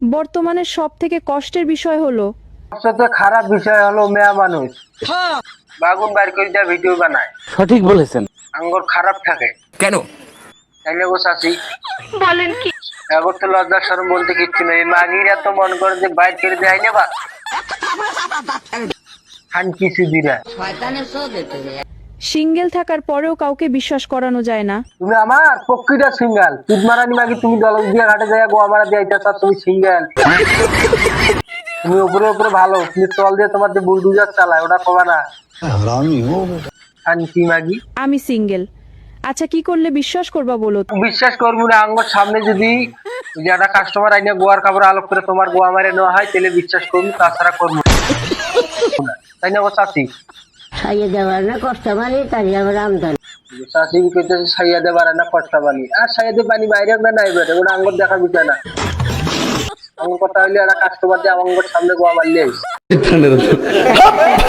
বর্তমানে সব থেকে কষ্টের বিষয় হলো সবচেয়ে খারাপ বিষয় হলো মেয়া মানুষ বাগুন বাইর করে যা ভিডিও বানায়। সঠিক বলেছেন। আঙ্গুর খারাপ থাকে কেন? তাইলে গো চাচি বলেন কি এখন তো লজ্জা শরম বলতে কিচ্ছু নেই। মাগিরা তো মন করে যে বাইর করে দেয় না বা খান কিছু দিরা। সিঙ্গেল থাকার পরেও কাউকে বিশ্বাস করানো যায় না। তুমি আমার প্রকৃতির সিঙ্গেল তুই মারানি মাগি তুমি দলক দিয়া ঘাটে যায় গোয়া মারা দিয়ে আইতা তুমি সিঙ্গেল। তুমি উপরে উপরে ভালো তুমি তল দিয়ে তোমার যে বুলডুজার চালায় ওটা কমা না খান কি মাগি। আমি সিঙ্গেল। আচ্ছা কি করলে বিশ্বাস করবা বলো তো? বিশ্বাস করবো না আঙ্গুর সামনে যদি যারা কাস্টমার আইনে গোয়ার কাপড় আলোক করে তোমার গোয়া মারে নেওয়া হয় তাহলে বিশ্বাস করবো, তাছাড়া করবো না। তাই না গো চাচি? সাইয়ে দেওয়ার না কষ্ট মানে তাই আমার আমদানি চাচি কইতেছে সাইয়া দে বাড়ে না কষ্টা পানি আর সাইয়া দে পানি বাইরে না নাই বেড়ে ওটা আঙ্গুর দেখা বিষয় না। আঙ্গুর কথা হইলে একটা কাস্টমার দিয়ে আঙ্গুর সামনে গোয়া মারলে